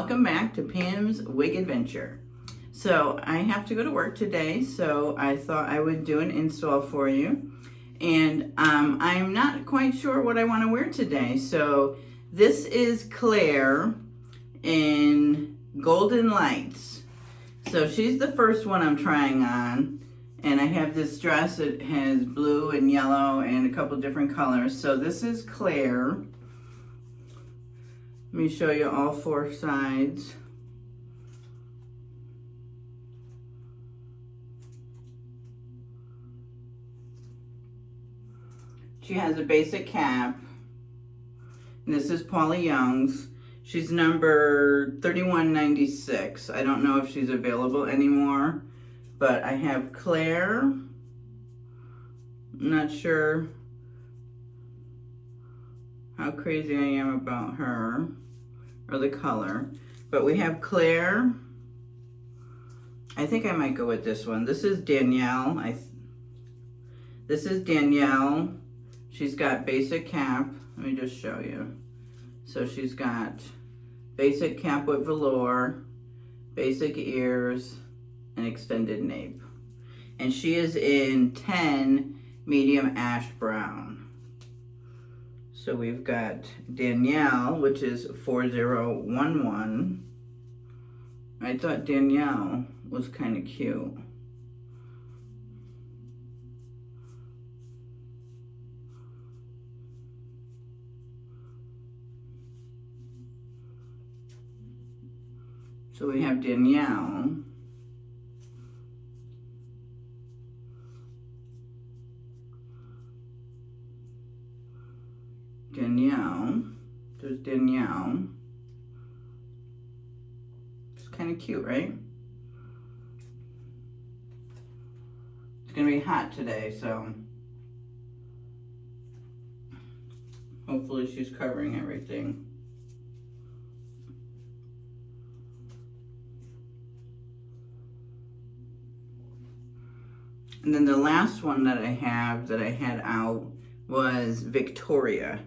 welcome back to Pam's Wig Adventure. So I have to go to work today, so I thought I would do an install for you. And I'm not quite sure what I want to wear today. So this is Claire in Golden Lights. So she's the first one I'm trying on. And I have this dress that has blue and yellow and a couple different colors. So this is Claire. Let me show you all four sides. She has a basic cap. And this is Paula Young's. She's number 3196. I don't know if she's available anymore, but I have Claire. I'm not sure how crazy I am about her or the color, but we have Claire. I think I might go with this one. This is Danielle. This is Danielle. She's got basic cap. Let me just show you. So she's got basic cap with velour, basic ears, and extended nape. And she is in 10 medium ash brown. So we've got Danielle, which is 4011. I thought Danielle was kind of cute. So we have Danielle. There's Danielle. It's kind of cute, right? It's gonna be hot today, so hopefully she's covering everything. And then the last one that I had out was Victoria.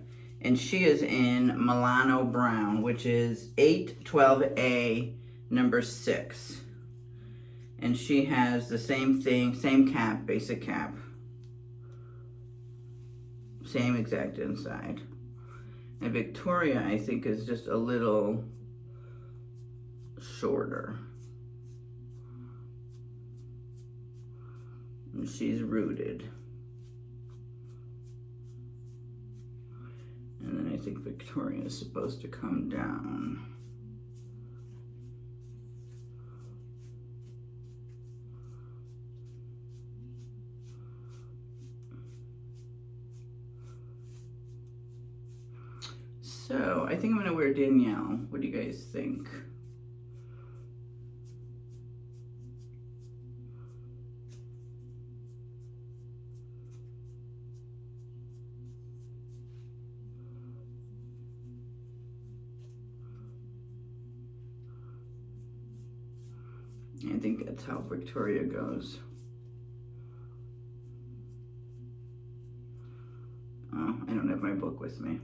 And she is in Milano Brown, which is 812A, number 6. And she has the same thing, same cap, basic cap. Same exact inside. And Victoria, I think, is just a little shorter. And she's rooted. And then I think Victoria is supposed to come down. So I think I'm gonna wear Danielle. What do you guys think? I think that's how Victoria goes. Oh, I don't have my book with me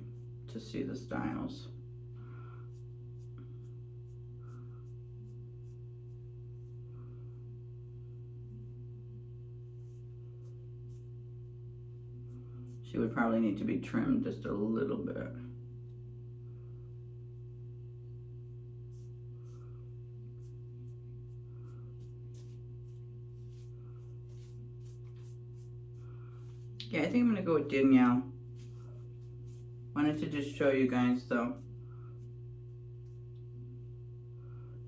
to see the styles. She would probably need to be trimmed just a little bit. Yeah, I think I'm gonna go with Danielle. Wanted to just show you guys though.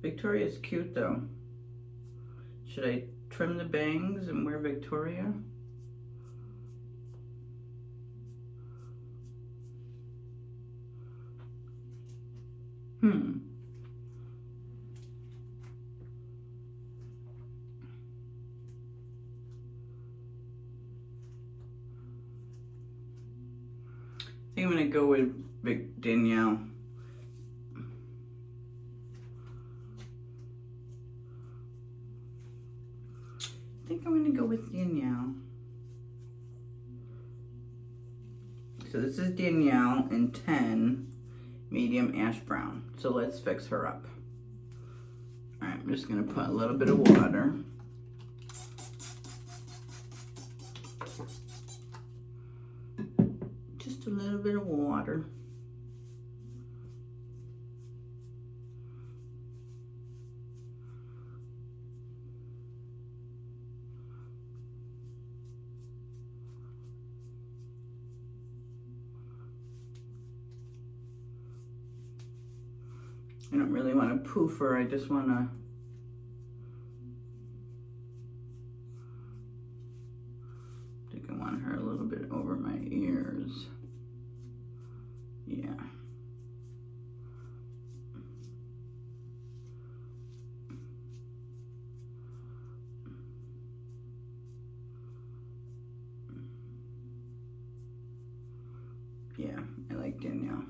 Victoria's cute though. Should I trim the bangs and wear Victoria? I think I'm gonna go with Danielle. I think I'm gonna go with Danielle. So this is Danielle in 10 medium ash brown. So let's fix her up. All right, I'm just gonna put a little bit of water. Just a little bit of water. I don't really want to poof her, I just want to I think I want her a little bit over my ears. Yeah. Yeah, I like Danielle.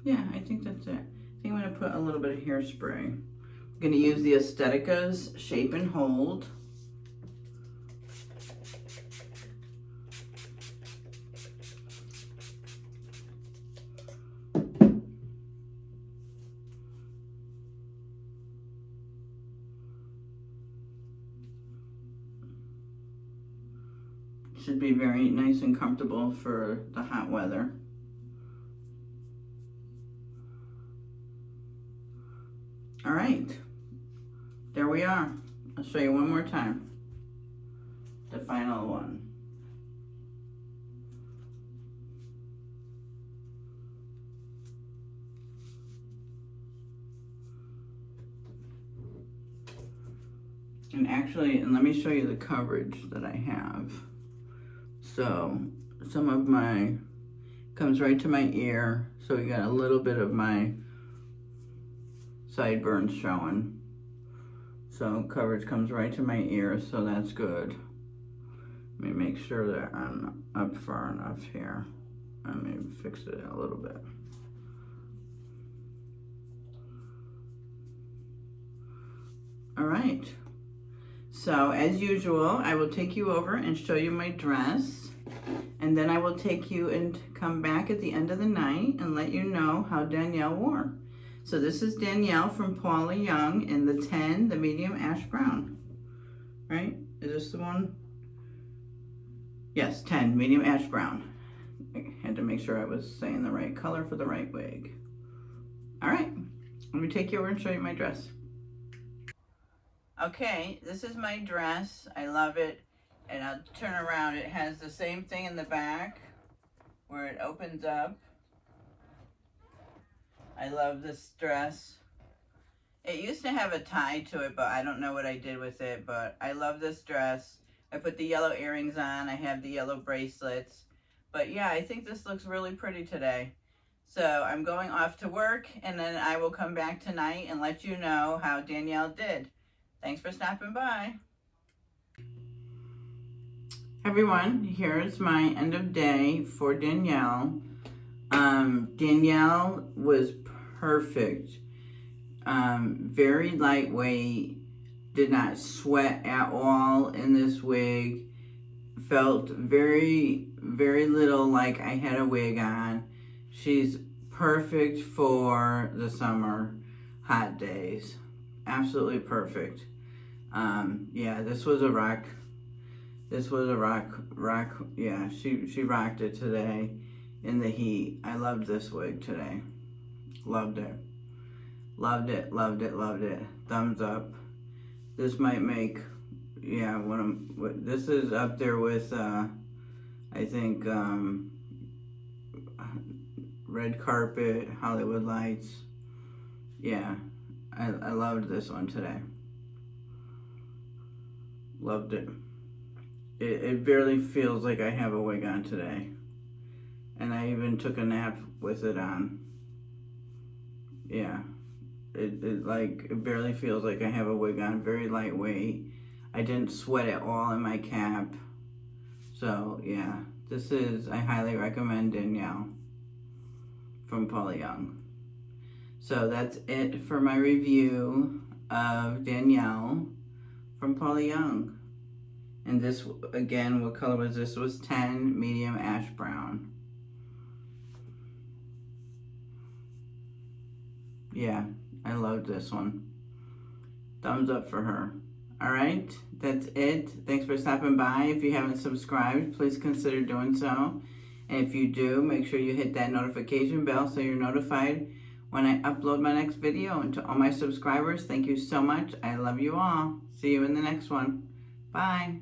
Yeah, I think that's it. I think I'm going to put a little bit of hairspray. I'm going to use the Estetica's Shape and Hold. Should be very nice and comfortable for the hot weather. All right, there we are. I'll show you one more time. The final one. And actually, and let me show you the coverage that I have. So some of my comes right to my ear, so you got a little bit of my sideburns showing. So coverage comes right to my ear, so that's good. Let me make sure that I'm up far enough here. Let me fix it a little bit. All right. So as usual, I will take you over and show you my dress, and then I will take you and come back at the end of the night and let you know how Danielle wore. So this is Danielle from Paula Young in the 10, the medium ash brown, right? Is this the one? Yes, 10, medium ash brown. I had to make sure I was saying the right color for the right wig. All right, let me take you over and show you my dress. Okay, this is my dress. I love it. And I'll turn around. It has the same thing in the back where it opens up. I love this dress. It used to have a tie to it, but I don't know what I did with it. But I love this dress. I put the yellow earrings on. I have the yellow bracelets. But yeah, I think this looks really pretty today. So I'm going off to work, and then I will come back tonight and let you know how Danielle did. Thanks for stopping by. Everyone, here's my end of day for Danielle. Danielle was perfect. Very lightweight, did not sweat at all in this wig. Felt very, very little like I had a wig on. She's perfect for the summer hot days. Absolutely perfect. Yeah, this was a rock. This was a rock. Yeah, she rocked it today in the heat. I loved this wig today. Loved it. Loved it, loved it, loved it. Thumbs up. This might make, yeah, this is up there with, I think, red carpet, Hollywood lights. Yeah, I loved this one today. Loved it. It barely feels like I have a wig on today. And I even took a nap with it on. Yeah. It barely feels like I have a wig on. Very lightweight. I didn't sweat at all in my cap. So, yeah. I highly recommend Danielle from Paula Young. So that's it for my review of Danielle from Paula Young. And this, again, what color was this? It was 10, medium ash brown. Yeah, I love this one. Thumbs up for her. All right, that's it. Thanks for stopping by. If you haven't subscribed, please consider doing so. And if you do, make sure you hit that notification bell so you're notified when I upload my next video. And to all my subscribers, thank you so much. I love you all. See you in the next one. Bye.